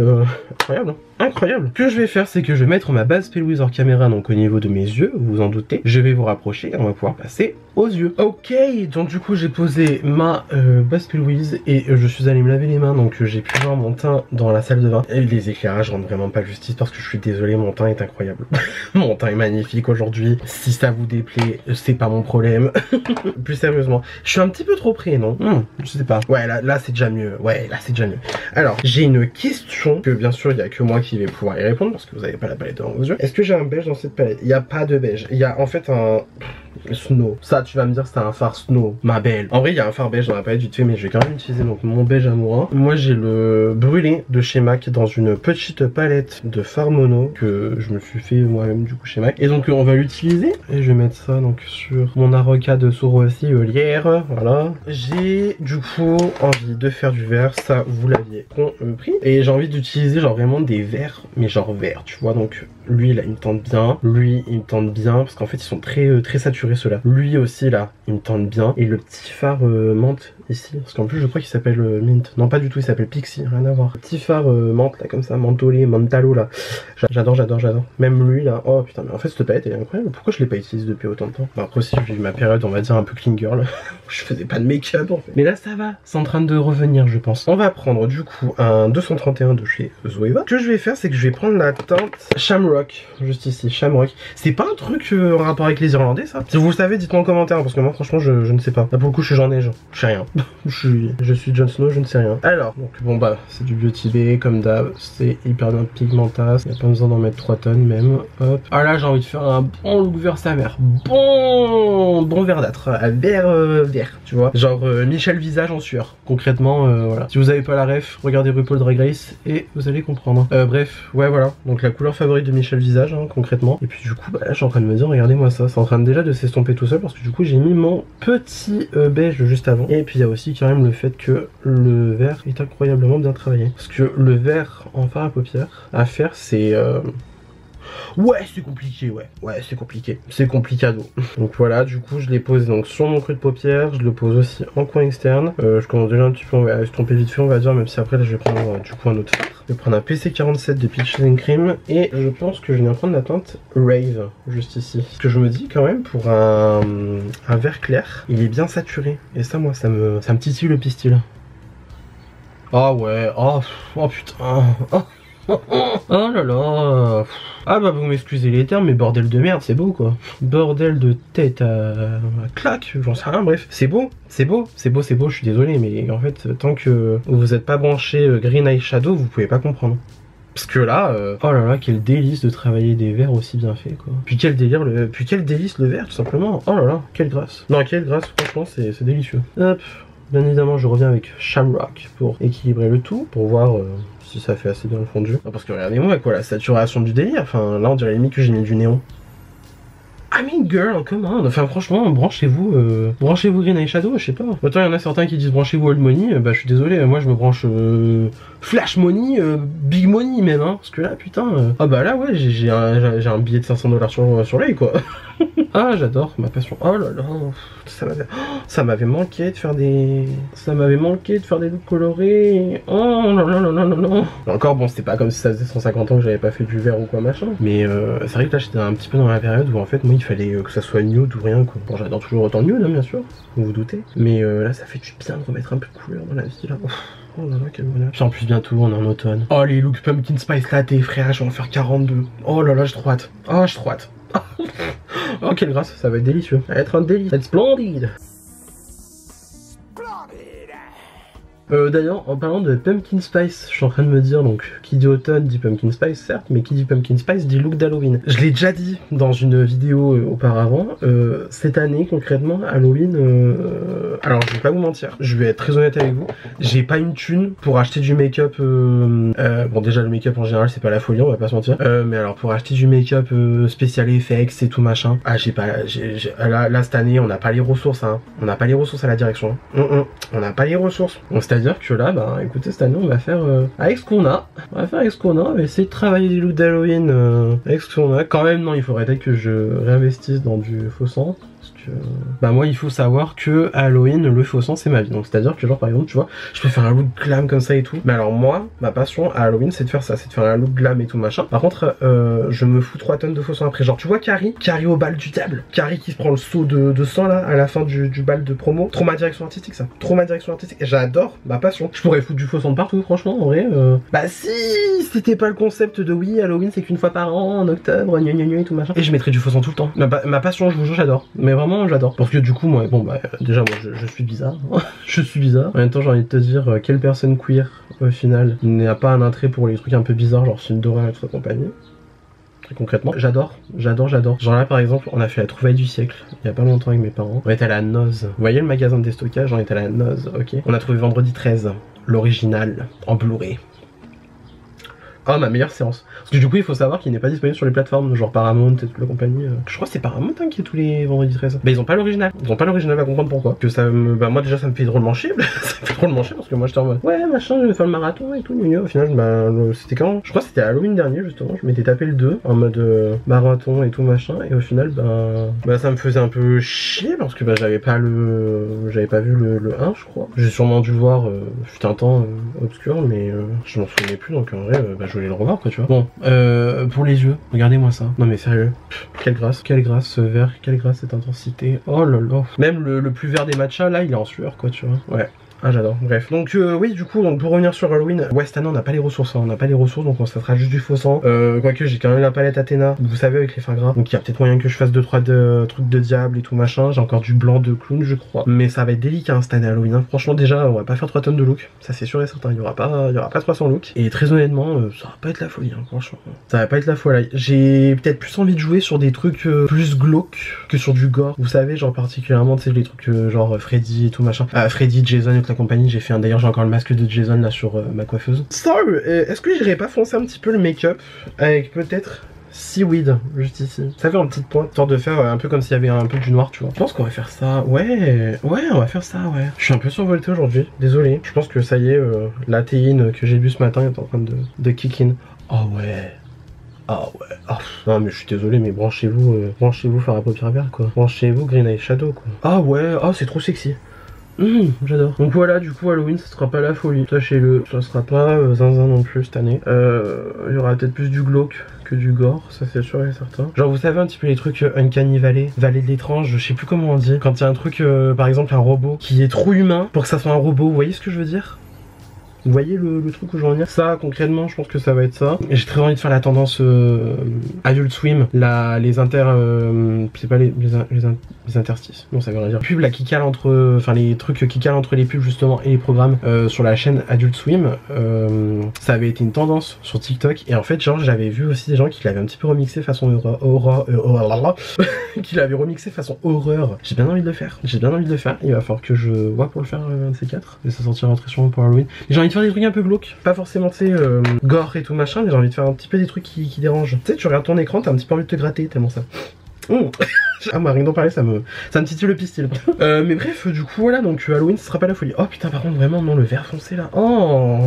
incroyable hein. Incroyable. Ce que je vais faire c'est que je vais mettre ma base Spellwizz hors caméra donc au niveau de mes yeux, vous vous en doutez. Je vais vous rapprocher et on va pouvoir passer aux yeux. Ok, donc du coup j'ai posé ma base Spellwizz et je suis allé me laver les mains, donc j'ai pu voir mon teint dans la salle de bain. Et les éclairages rendent vraiment pas justice parce que je suis désolé, mon teint est incroyable. Mon teint est magnifique aujourd'hui. Si ça vous déplaît, c'est pas mon problème. Plus sérieusement, je suis un petit peu trop près, non? Je sais pas. Ouais, là c'est déjà mieux. Ouais, là c'est déjà mieux. Alors, j'ai une question que bien sûr il y a que moi qui vais pouvoir y répondre parce que vous avez pas la palette devant vos yeux. Est-ce que j'ai un beige dans cette palette? Il n'y a pas de beige. Il y a en fait un snow. Ça, tu vas me dire c'est un fard snow, ma belle. En vrai, il y a un fard beige dans la palette vite fait, mais je vais quand même utiliser donc mon beige à moi. Moi, j'ai le brûlé de chez MAC dans une petite palette de fard mono que je me suis fait moi-même du coup chez MAC. Et donc, on va l'utiliser. Et je vais mettre ça donc sur mon Aroca de Sorosi Lière. Voilà. J'ai du coup envie de faire du vert. Ça, vous l'aviez compris. Et j'ai envie d'utiliser genre vraiment des verts, mais genre vert, tu vois. Donc, lui là, il me tente bien. Lui, il me tente bien parce qu'en fait, ils sont très saturés ceux-là. Lui aussi là, il me tente bien. Et le petit phare menthe ici, parce qu'en plus je crois qu'il s'appelle Mint. Non pas du tout, il s'appelle Pixie, rien à voir. Petit phare menthe là comme ça, mentholé, mentalo là. J'adore. Même lui là, oh putain mais en fait cette palette elle est incroyable. Pourquoi je l'ai pas utilisée depuis autant de temps? Bah, après aussi j'ai eu ma période on va dire un peu clean girl. Je faisais pas de make-up en fait. Mais là ça va, c'est en train de revenir je pense. On va prendre du coup un 231 de chez Zoeva. Ce que je vais faire c'est que je vais prendre la teinte Shamrock, juste ici, Shamrock. C'est pas un truc en rapport avec les Irlandais ça? Si vous le savez dites-moi en commentaire parce que moi franchement je ne sais pas. Là pour le coup je suis genre neige, je sais rien. je suis Jon Snow, je ne sais rien. Alors, donc bon bah c'est du Beauty Bay comme d'hab, c'est hyper bien pigmentasse, il n'y a pas besoin d'en mettre 3 tonnes même. Hop. Ah là j'ai envie de faire un bon look vert sa mère. Bon verdâtre, vert, tu vois. Genre Michel Visage en sueur. Concrètement, voilà. Si vous avez pas la ref, regardez RuPaul Drag Race et vous allez comprendre. Bref, ouais voilà. Donc la couleur favorite de Michel Visage, hein, concrètement. Et puis du coup, bah là je suis en train de me dire, regardez-moi ça, c'est en train déjà de s'estomper tout seul parce que du coup j'ai mis mon petit beige juste avant. Et puis il y a aussi quand même le fait que le vert est incroyablement bien travaillé. Parce que le vert en fard à paupières à faire c'est... Ouais, c'est compliqué, ouais, c'est compliqué. C'est complicado. Donc voilà, du coup, je les pose donc sur mon creux de paupière. Je le pose aussi en coin externe. Je commence déjà un petit peu à estomper vite fait, on va dire, même si après, là, je vais prendre du coup un autre fard. Je vais prendre un PC47 de Peaches and Cream. Et je pense que je viens prendre la teinte Rave, juste ici. Ce que je me dis quand même, pour un vert clair, il est bien saturé. Et ça, moi, ça me titille le pistil. Ah ouais, oh putain. Oh là là. Ah bah vous m'excusez les termes mais bordel de merde c'est beau quoi. Bordel de tête à claque, j'en sais rien, bref. C'est beau, c'est beau, c'est beau, c'est beau, je suis désolé mais en fait tant que vous êtes pas branché Green Eyeshadow vous pouvez pas comprendre. Parce que là, oh là là, quel délice de travailler des verres aussi bien faits quoi. Puis quel délire, puis quel délice le verre tout simplement. Oh là là, quelle grâce. Non quelle grâce, franchement c'est délicieux. Hop, bien évidemment je reviens avec Shamrock pour équilibrer le tout, pour voir... si ça fait assez bien le fondu. Non, parce que regardez-moi quoi, la saturation du délire. Enfin là on dirait limite que j'ai mis du néon. I mean girl, comment? Enfin franchement, branchez-vous Green Eyeshadow, je sais pas. Autant il y en a certains qui disent branchez-vous Old Money, bah je suis désolé, moi je me branche Flash Money, Big Money même, hein. Parce que là putain, ah bah là ouais j'ai un billet de 500 $ sur l'œil quoi. Ah j'adore, ma passion. Oh là là, ça m'avait manqué de faire des... Ça m'avait manqué de faire des looks colorés. Oh non non non non non non. Encore bon c'était pas comme si ça faisait 150 ans que j'avais pas fait du vert ou quoi machin. Mais c'est vrai que là j'étais un petit peu dans la période où en fait moi il fallait que ça soit nude ou rien quoi. Bon j'adore toujours autant nude hein, bien sûr, vous vous doutez. Mais là ça fait du bien de remettre un peu de couleur dans la vie là. Oh là là quel bonheur. Puis en plus bientôt on est en automne. Oh les looks Pumpkin Spice Latte frère, je vais en faire 42. Oh là là j'ai trop hâte. Oh j'ai trop hâte. Oh quelle grâce, ça va être délicieux. Ça va être un délice. It's splendid. D'ailleurs, en parlant de Pumpkin Spice, je suis en train de me dire, donc, qui dit automne dit Pumpkin Spice, certes, mais qui dit Pumpkin Spice dit look d'Halloween. Je l'ai déjà dit dans une vidéo auparavant, cette année, concrètement, Halloween, alors je vais pas vous mentir, je vais être très honnête avec vous, j'ai pas une thune pour acheter du make-up, bon déjà le make-up en général c'est pas la folie, on va pas se mentir, mais alors pour acheter du make-up spécial FX et tout machin, ah j'ai pas, là cette année on n'a pas les ressources, hein, on n'a pas les ressources à la direction, on n'a pas les ressources, donc c'est-à-dire que là, bah écoutez, cette année on va faire avec ce qu'on a. On va faire avec ce qu'on a, on va essayer de travailler des looks d'Halloween avec ce qu'on a. Quand même, non, il faudrait peut-être que je réinvestisse dans du faux sang. Parce que, bah moi il faut savoir que Halloween, le faux sang c'est ma vie. Donc c'est-à-dire que genre par exemple, tu vois, je peux faire un look glam comme ça et tout. Mais alors moi, ma passion à Halloween c'est de faire ça, c'est de faire un look glam et tout machin. Par contre, je me fous 3 tonnes de faux sang après. Genre tu vois Carrie au bal du diable. Carrie qui se prend le seau de sang là à la fin du bal de promo. Trop ma direction artistique ça. Trop ma direction artistique. J'adore ma passion. Je pourrais foutre du faux sang de partout franchement en vrai. Bah si c'était pas le concept de oui Halloween c'est qu'une fois par an en octobre gna gna gna et tout machin. Et je mettrais du faux sang tout le temps. Ma passion je vous jure j'adore. Mais vraiment j'adore. Parce que du coup moi bon bah déjà moi je suis bizarre. Je suis bizarre. En même temps j'ai envie de te dire quelle personne queer au final n'a pas un attrait pour les trucs un peu bizarres genre film d'horreur et toute sa compagnie. Concrètement, j'adore. Genre là par exemple, on a fait la trouvaille du siècle il y a pas longtemps avec mes parents. On est allé à la Noz. Vous voyez le magasin de déstockage, on est allé à la Noz, ok. On a trouvé vendredi 13, l'original, en Blu-ray. Oh ma meilleure séance. Parce que du coup il faut savoir qu'il n'est pas disponible sur les plateformes genre Paramount et toute la compagnie. Je crois que c'est Paramount hein, qui est tous les vendredis 13. Mais ils ont pas l'original. Ils ont pas l'original, va comprendre pourquoi. Que ça me... Bah moi déjà ça me fait drôlement chier. Ça me fait drôlement chier parce que moi j'étais en mode ouais machin je vais faire le marathon et tout. Au final bah c'était quand? Je crois que c'était Halloween dernier justement. Je m'étais tapé le 2 en mode marathon et tout machin. Et au final bah ça me faisait un peu chier parce que bah j'avais pas vu le 1 je crois. J'ai sûrement dû voir fut un temps obscur mais je m'en souvenais plus donc en vrai bah je voulais le revoir quoi tu vois. Bon pour les yeux, regardez-moi ça. Non mais sérieux, quelle grâce ce vert, quelle grâce cette intensité. Oh là là. Même le plus vert des matchas là il est en sueur quoi tu vois. Ouais. Ah j'adore, bref. Donc oui du coup donc pour revenir sur Halloween, ouais cette année on n'a pas les ressources, hein. On n'a pas les ressources donc ça sera juste du faux sang. Quoique j'ai quand même la palette Athéna, vous savez avec les fins gras. Donc il y a peut-être moyen que je fasse 2-3 trucs de diable et tout machin. J'ai encore du blanc de clown je crois. Mais ça va être délicat hein, cette année Halloween. Hein. Franchement déjà on va pas faire 3 tonnes de look. Ça c'est sûr et certain, il y aura pas 300 looks. Et très honnêtement ça va pas être la folie hein, franchement. Ça va pas être la folie. J'ai peut-être plus envie de jouer sur des trucs plus glauques que sur du gore. Vous savez genre particulièrement tu sais les trucs genre Freddy et tout machin. Freddy, Jason et toute la compagnie, j'ai fait un d'ailleurs j'ai encore le masque de Jason là sur ma coiffeuse. So, est-ce que j'irais pas foncer un petit peu le make-up avec peut-être Seaweed, juste ici. Ça fait une petite pointe, histoire de faire un peu comme s'il y avait un peu du noir, tu vois. Je pense qu'on va faire ça, ouais, on va faire ça, ouais. Je suis un peu survolté aujourd'hui, désolé. Je pense que ça y est, la théine que j'ai bu ce matin est en train de kick in. Oh ouais. Ah ouais, ah, non mais je suis désolé mais branchez-vous faire à paupières vertes quoi. Branchez-vous Green Eye Shadow quoi. Ah ouais, ah c'est trop sexy. J'adore. Donc voilà, du coup Halloween ça sera pas la folie, sachez-le. Ça sera pas zinzin non plus cette année. Il y aura peut-être plus du glauque que du gore, ça c'est sûr et certain. Genre vous savez un petit peu les trucs Uncanny Valley, Vallée de l'étrange, je sais plus comment on dit. Quand il y a un truc, par exemple un robot qui est trop humain pour que ça soit un robot, vous voyez ce que je veux dire? Vous voyez le truc où je veux en venir? Ça, concrètement, je pense que ça va être ça. Et j'ai très envie de faire la tendance Adult Swim, les c'est pas les interstices. Non, ça veut rien dire. Pub là qui cale entre, enfin les trucs qui calent entre les pubs justement et les programmes sur la chaîne Adult Swim. Ça avait été une tendance sur TikTok et en fait, genre, j'avais vu aussi des gens qui l'avaient un petit peu remixé façon qui l'avaient remixé façon horreur. J'ai bien envie de le faire. J'ai bien envie de le faire. Il va falloir que je vois pour le faire un de ces quatre. Et ça sortira très sûrement pour Halloween. J'ai envie de faire des trucs un peu glauques, pas forcément tu sais gore et tout machin, mais j'ai envie de faire un petit peu des trucs qui dérangent. Tu sais, tu regardes ton écran, t'as un petit peu envie de te gratter tellement ça. Ah moi rien d'en parler ça me titille le pistil. Mais bref du coup voilà donc Halloween ce sera pas la folie. Oh putain par contre vraiment non le vert foncé là. Oh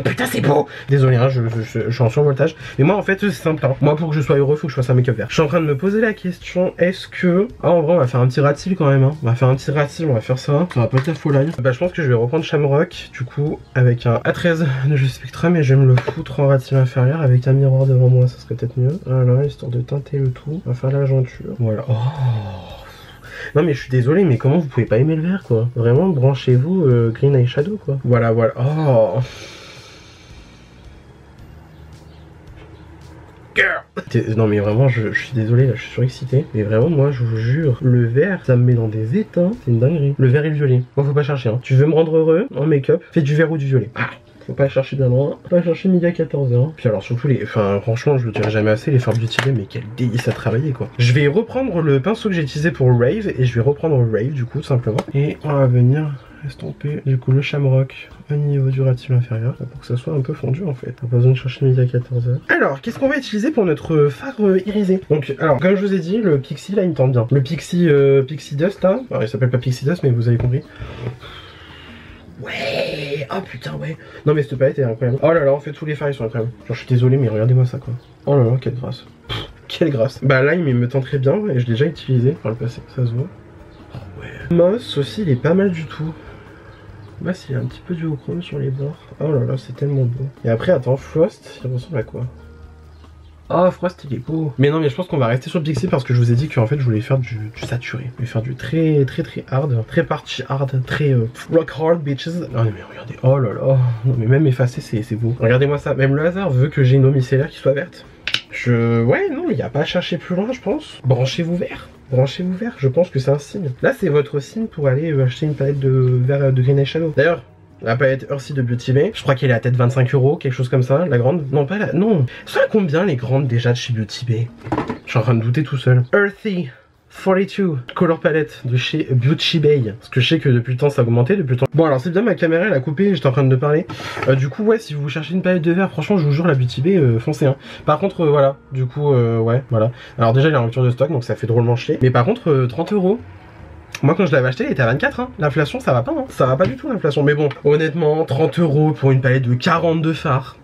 putain c'est beau. Désolé hein je suis en survoltage. Mais moi en fait c'est simple hein. Moi pour que je sois heureux faut que je fasse un make-up vert. Je suis en train de me poser la question est-ce que... Ah en vrai on va faire un petit ratil quand même hein. On va faire un petit ratil, on va faire ça. Ça va pas être la folie. Bah je pense que je vais reprendre Shamrock du coup avec un A13 de jeu Spectrum et je vais me le foutre en ratil inférieur avec un miroir devant moi, ça serait peut-être mieux. Voilà histoire de teinter le tout. On va faire la jointure. Voilà. Oh. Non mais je suis désolé mais comment vous pouvez pas aimer le vert quoi. Vraiment branchez-vous Green Eye Shadow quoi. Voilà voilà. Oh. Non mais vraiment je suis désolé là je suis surexcité. Mais vraiment moi je vous jure le vert ça me met dans des états. C'est une dinguerie. Le vert et le violet. Moi faut pas chercher hein. Tu veux me rendre heureux en make-up, fais du vert ou du violet. Ah. Faut pas chercher bien loin, faut pas chercher midi à 14h. Puis alors surtout enfin franchement je le dirai jamais assez, les fards Beauty Bay, mais quel délice à travailler quoi. Je vais reprendre le pinceau que j'ai utilisé pour Rave et je vais reprendre Rave du coup tout simplement. Et on va venir estomper du coup le Shamrock au niveau du ratil inférieur pour que ça soit un peu fondu en fait. Pas besoin de chercher midi à 14h. Alors qu'est-ce qu'on va utiliser pour notre fard irisé? Donc alors comme je vous ai dit le Pixie là il me tente bien. Le Pixie Dust là, alors il s'appelle pas Pixie Dust mais vous avez compris. Ouais, oh putain ouais. Non mais cette palette est incroyable. Oh là là en fait tous les fards ils sont incroyables. Genre je suis désolé mais regardez-moi ça quoi. Oh là là quelle grâce. Quelle grâce. Bah là il me tente très bien et je l'ai déjà utilisé par le passé, ça se voit. Oh ouais. Moss aussi il est pas mal du tout. Bah il y a un petit peu du chrome sur les bords. Oh là là c'est tellement beau. Et après attends Frost il ressemble à quoi? Oh Frost il est beau. Mais non mais je pense qu'on va rester sur le Pixie parce que je vous ai dit qu'en fait je voulais faire du saturé. Je voulais faire du très hard. Très party hard. Très rock hard bitches. Non mais regardez. Oh là là. Non mais même effacé c'est beau. Regardez-moi ça. Même le hasard veut que j'ai une eau micellaire qui soit verte. Ouais non il n'y a pas à chercher plus loin je pense. Branchez-vous vert. Branchez-vous vert. Je pense que c'est un signe. Là c'est votre signe pour aller acheter une palette de vert de Green Eye Shadow. D'ailleurs la palette Earthy de Beauty Bay, je crois qu'elle est à tête 25 €, quelque chose comme ça, la grande. Non, pas la... Non. Ça a combien les grandes déjà de chez Beauty Bay? Je suis en train de douter tout seul. Earthy 42 Color Palette de chez Beauty Bay. Parce que je sais que depuis le temps ça a augmenté, depuis le temps. Bon alors c'est bien ma caméra elle a coupé, j'étais en train de parler. Du coup ouais si vous cherchez une palette de verre, franchement je vous jure la Beauty Bay foncez hein. Par contre voilà, du coup ouais voilà. Alors déjà il est en rupture de stock donc ça fait drôlement chier. Mais par contre 30 €. Moi quand je l'avais acheté il était à 24 hein. L'inflation ça va pas hein. Ça va pas du tout l'inflation. Mais bon honnêtement 30 € pour une palette de 42 fards.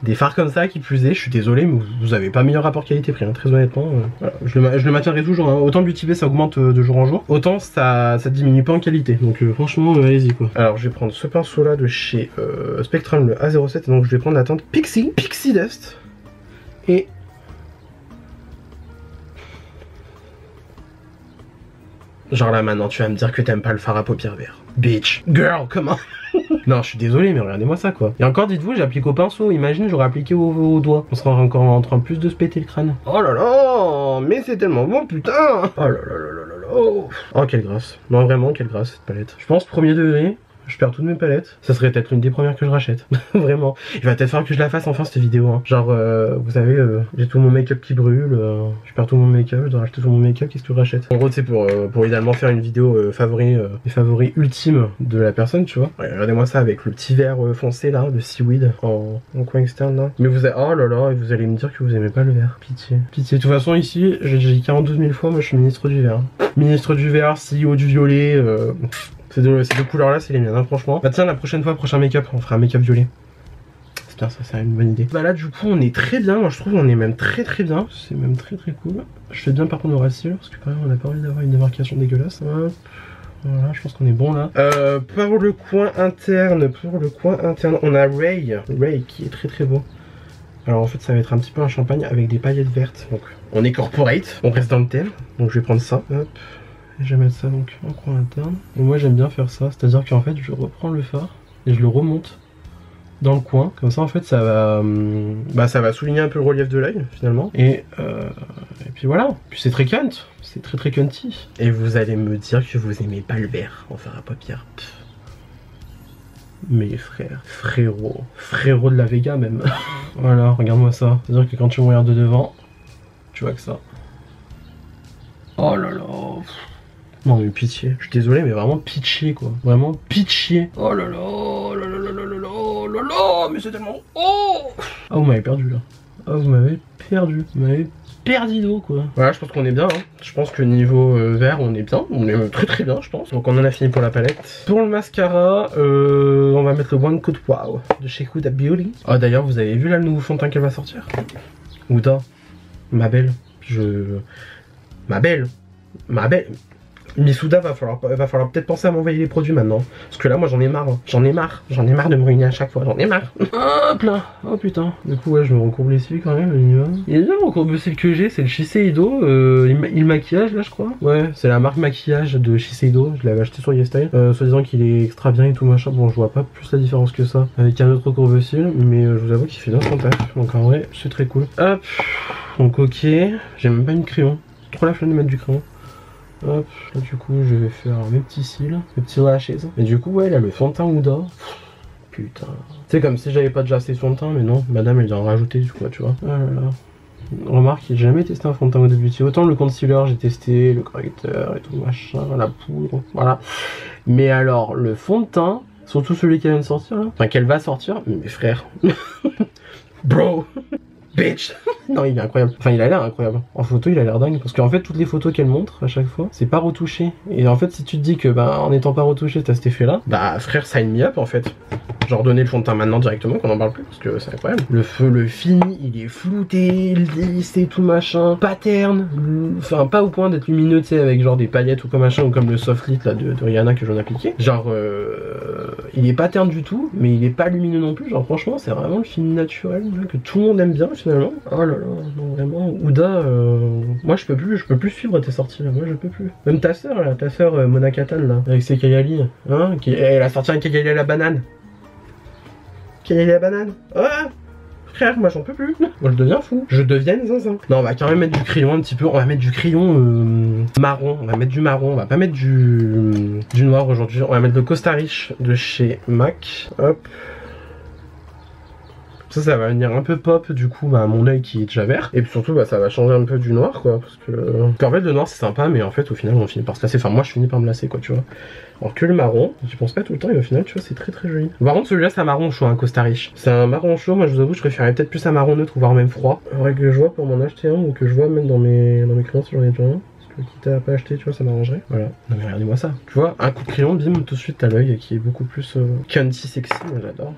Des fards comme ça qui plus est, je suis désolé mais vous avez pas meilleur rapport qualité-prix hein, très honnêtement. Voilà. Je le maintiendrai toujours hein. Autant Beauty Bay ça augmente de jour en jour, autant ça diminue pas en qualité. Donc franchement allez-y quoi. Alors je vais prendre ce pinceau là de chez Spectrum le A07 et donc je vais prendre la teinte Pixie Dust. Et genre là maintenant tu vas me dire que t'aimes pas le fard à paupières verts. Bitch, girl, comment? Non je suis désolé mais regardez-moi ça quoi. Et encore dites-vous j'applique au pinceau, imagine j'aurais appliqué au doigt. On serait encore en train plus de se péter le crâne. Oh là là, mais c'est tellement bon putain. Oh là là là là là là. Oh quelle grâce. Non vraiment quelle grâce cette palette. Je pense premier degré. je perds toutes mes palettes. Ça serait peut-être l'une des premières que je rachète. Vraiment. Il va peut-être falloir que je la fasse enfin cette vidéo. Hein. Genre, vous savez, j'ai tout mon make-up qui brûle. Je perds tout mon make-up, je dois racheter tout mon make-up. Qu'est-ce que je rachète? En gros, c'est pour idéalement faire une vidéo les favoris ultimes de la personne, tu vois. Ouais, regardez-moi ça avec le petit verre foncé là, de seaweed en coin externe là. Mais vous allez, oh là là, et vous allez me dire que vous aimez pas le verre. Pitié. Pitié. De toute façon, ici, j'ai dit 42 000 fois, moi je suis ministre du verre. Ministre du verre, CEO du violet. Ces deux couleurs là, c'est les miennes, hein, franchement. Bah tiens, la prochaine fois, prochain make-up, on fera un make-up violet. C'est bien, ça c'est une bonne idée. Bah là, du coup, on est très bien. Moi, je trouve qu'on est même très bien. C'est même très cool. Je fais bien par contre nos cils parce que quand même, on n'a pas envie d'avoir une démarcation dégueulasse. Hop. Voilà, je pense qu'on est bon là. Pour le coin interne, on a Ray qui est très beau. Alors en fait, ça va être un petit peu un champagne avec des paillettes vertes. Donc, on est corporate, on reste dans le thème. Donc, je vais prendre ça. Hop. Et je vais mettre ça donc en coin interne. Et moi, j'aime bien faire ça, c'est-à-dire qu'en fait, je reprends le fard et je le remonte dans le coin. Comme ça, en fait, ça va souligner un peu le relief de l'œil finalement. Et puis voilà. Puis c'est très cunt. C'est très cunty. Et vous allez me dire que vous aimez pas le vert en fard à paupières. Mes frères, frérot de la Vega même. Voilà, regarde-moi ça. C'est-à-dire que quand tu me regardes de devant, tu vois que ça. Oh là là. Non mais pitié. Je suis désolé mais vraiment pitié quoi. Vraiment pitié. Oh là là, oh là là là là là là, oh là là, mais c'est tellement... Oh. Ah vous m'avez perdu là. Ah vous m'avez perdu. Vous m'avez perdido quoi. Voilà, je pense qu'on est bien. Hein. Je pense que niveau vert on est bien. On est très bien je pense. Donc on en a fini pour la palette. Pour le mascara, on va mettre le One Coat Wow de chez Huda Beauty. Ah d'ailleurs vous avez vu là le nouveau fond de teint qu'elle va sortir? Huda, ma belle. Ma belle. Misuda va falloir peut-être penser à m'envoyer les produits maintenant. Parce que là moi j'en ai marre. J'en ai marre de me ruiner à chaque fois. J'en ai marre. Hop là. Oh putain. Du coup ouais je me recourbe les cils quand même. Il y a bien le recourbe cils que j'ai. C'est le Shiseido. Il maquillage là je crois. Ouais c'est la marque maquillage de Shiseido. Je l'avais acheté sur YesStyle. Soit disant qu'il est extra bien et tout machin. Bon je vois pas plus la différence que ça avec un autre recourbe cils. Mais je vous avoue qu'il fait bien son taf. Donc en vrai c'est très cool. Hop. Donc ok. J'ai même pas mis de crayon. Trop la flemme de mettre du crayon. Hop, là du coup je vais faire mes petits cils, mes petits lashes. Et du coup ouais là le fond de teint Huda. Putain. C'est comme si j'avais pas déjà assez de fond de teint mais non, madame elle vient en rajouter du coup tu vois. Oh là là. Remarque, j'ai jamais testé un fond de teint Huda Beauty. Autant le concealer j'ai testé, le correcteur et tout machin, la poudre, voilà. Mais alors le fond de teint, surtout celui qui vient de sortir là, enfin qu'elle va sortir, mais mes frères. Bro. Bitch. Non il est incroyable. Enfin il a l'air incroyable. En photo il a l'air dingue. Parce qu'en fait toutes les photos qu'elle montre à chaque fois c'est pas retouché. Et en fait si tu te dis que bah en étant pas retouché t'as cet effet là, bah frère sign me up en fait. Genre donner le fond de teint maintenant directement qu'on en parle plus parce que c'est incroyable. Le fini il est flouté, lissé tout machin, pattern, enfin pas au point d'être lumineux tu sais avec genre des paillettes ou comme machin ou comme le soft lit là de Rihanna que j'en ai appliqué. Genre il est pattern du tout mais il est pas lumineux non plus. Genre franchement c'est vraiment le fini naturel là, que tout le monde aime bien finalement. Oh là là, non vraiment Huda, moi je peux plus suivre tes sorties là, moi je peux plus. Même ta soeur là, Mona Katane là, avec ses Kayali, hein, elle a sorti un Kayali à la banane. Kayali à la banane. Ouais. Frère, moi j'en peux plus. Moi je deviens fou. Je deviens zinzin. Non, on va quand même mettre du crayon un petit peu. On va mettre du crayon marron. On va mettre du marron. On va pas mettre du noir aujourd'hui. On va mettre le Costa Riche de chez MAC. Hop. Ça va venir un peu pop du coup bah mon œil qui est déjà vert. Et puis surtout bah ça va changer un peu du noir quoi. Parce qu'en fait le noir c'est sympa mais en fait au final on finit par se lasser. Enfin moi je finis par me lasser quoi tu vois. Alors que le marron, j'y pense pas tout le temps et au final tu vois c'est très joli. Par contre celui-là c'est un marron chaud, un Costa Riche. C'est un marron chaud, moi je vous avoue je préférais peut-être plus un marron neutre ou voire même froid. Faudrait que je vois pour m'en acheter un ou que je vois même dans mes crayons si j'en ai déjà un. Quitte à pas acheter, tu vois, ça m'arrangerait. Voilà. Non mais regardez-moi ça. Tu vois, un coup de crayon, bim, tout de suite t'as l'œil qui est beaucoup plus cunty, sexy. Moi j'adore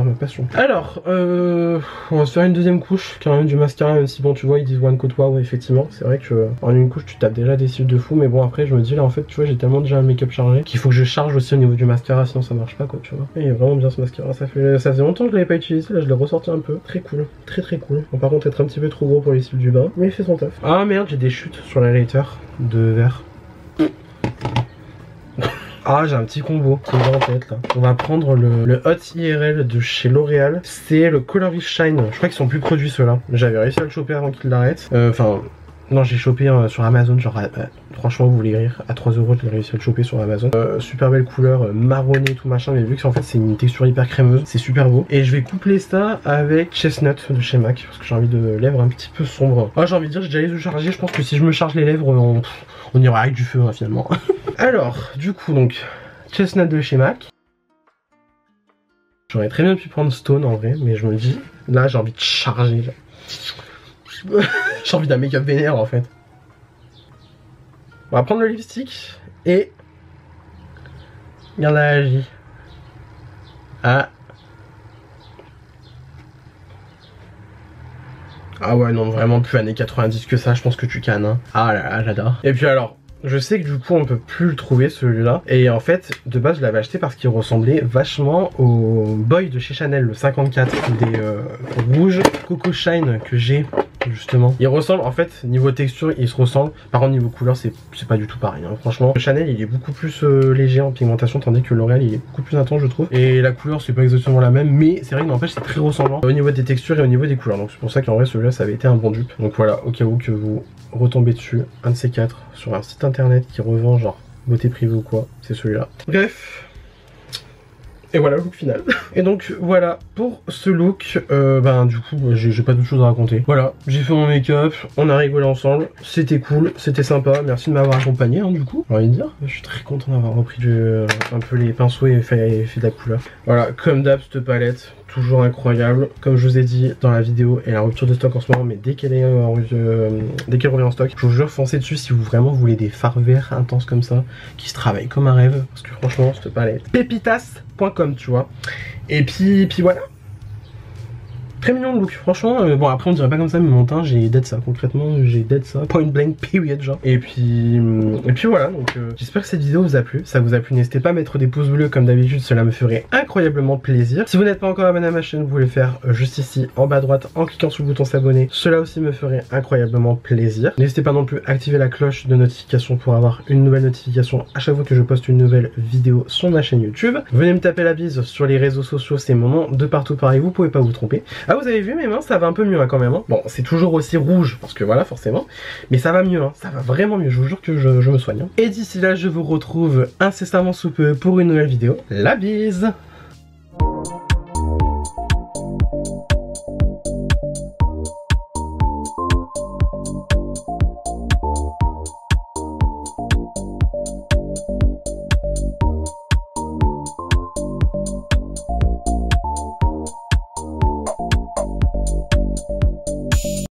ma passion. Alors, on va se faire une deuxième couche, quand même du mascara, même si bon, tu vois, ils disent One Coat Wow, effectivement. C'est vrai que en une couche, tu tapes déjà des cils de fou, mais bon, après, je me dis là, en fait, tu vois, j'ai tellement déjà un make-up chargé qu'il faut que je charge aussi au niveau du mascara, sinon ça marche pas, quoi, tu vois. Et il est vraiment bien ce mascara. Ça faisait longtemps que je l'avais pas utilisé, là, je l'ai ressorti un peu. Très cool, très cool. Bon, par contre, être un petit peu trop gros pour les cils du bain, mais il fait son taf. Ah merde, j'ai des chutes sur la highlighter de verre. Ah j'ai un petit combo qui me vient en tête là. On va prendre le Hot IRL de chez L'Oréal. C'est le Color Shine. Je crois qu'ils sont plus produits ceux-là. J'avais réussi à le choper avant qu'ils l'arrêtent. Enfin Non, j'ai chopé sur Amazon, genre franchement vous voulez rire, à 3 €, je l'ai réussi à le choper sur Amazon. Super belle couleur, marronné tout machin, mais vu que en fait c'est une texture hyper crémeuse, c'est super beau. Et je vais coupler ça avec Chestnut de chez MAC, parce que j'ai envie de lèvres un petit peu sombres. Oh, j'ai envie de dire, j'ai déjà les yeux chargés, je pense que si je me charge les lèvres, on ira avec du feu hein, finalement. Alors, du coup donc, Chestnut de chez MAC. J'aurais très bien pu prendre Stone en vrai, mais je me dis, là j'ai envie de charger. J'ai envie d'un make-up vénère en fait. On va prendre le lipstick et... Regarde la magie. Ah. Ah ouais non, vraiment plus années 90 que ça, je pense que tu cannes hein. Ah là là, j'adore. Et puis alors, je sais que du coup on peut plus le trouver celui-là. Et en fait, de base je l'avais acheté parce qu'il ressemblait vachement au Boy de chez Chanel, le 54 des rouges Coco Shine que j'ai justement. Il ressemble en fait, niveau texture il se ressemble. Par contre niveau couleur c'est pas du tout pareil hein. Franchement, le Chanel il est beaucoup plus léger en pigmentation, tandis que L'Oréal il est beaucoup plus intense je trouve. Et la couleur c'est pas exactement la même, mais c'est vrai que n'empêche c'est très ressemblant au niveau des textures et au niveau des couleurs. Donc c'est pour ça qu'en vrai celui-là ça avait été un bon dupe. Donc voilà, au cas où que vous retombez dessus, un de ces quatre sur un site internet qui revend genre beauté privée ou quoi, c'est celui-là. Bref. Et voilà le look final. Et donc voilà pour ce look. Du coup j'ai pas d'autre chose à raconter. Voilà, j'ai fait mon make-up, on a rigolé ensemble, c'était cool, c'était sympa. Merci de m'avoir accompagné hein, du coup. J'ai envie de dire, je suis très content d'avoir repris un peu les pinceaux et fait de la couleur. Voilà, comme d'hab cette palette, toujours incroyable. Comme je vous ai dit dans la vidéo, elle est en rupture de stock en ce moment, mais dès qu'elle revient en stock, je vous jure foncez dessus si vous vraiment voulez des fards verts intenses comme ça, qui se travaillent comme un rêve. Parce que franchement cette palette, pépitas.com tu vois. Et puis voilà. Très mignon le look, franchement. Bon après on dirait pas comme ça, mais mon teint j'ai dead ça, concrètement j'ai dead ça, point blank period genre. Et puis voilà, donc j'espère que cette vidéo vous a plu. Ça vous a plu, n'hésitez pas à mettre des pouces bleus comme d'habitude, cela me ferait incroyablement plaisir. Si vous n'êtes pas encore abonné à ma chaîne, vous pouvez le faire juste ici en bas à droite en cliquant sur le bouton s'abonner. Cela aussi me ferait incroyablement plaisir. N'hésitez pas non plus à activer la cloche de notification pour avoir une nouvelle notification à chaque fois que je poste une nouvelle vidéo sur ma chaîne YouTube. Venez me taper la bise sur les réseaux sociaux, c'est mon nom de partout pareil, vous pouvez pas vous tromper. Ah vous avez vu mes mains, ça va un peu mieux hein, quand même hein. Bon c'est toujours aussi rouge parce que voilà forcément, mais ça va mieux hein, ça va vraiment mieux, je vous jure que je me soigne hein. Et d'ici là je vous retrouve incessamment sous peu pour une nouvelle vidéo. La bise.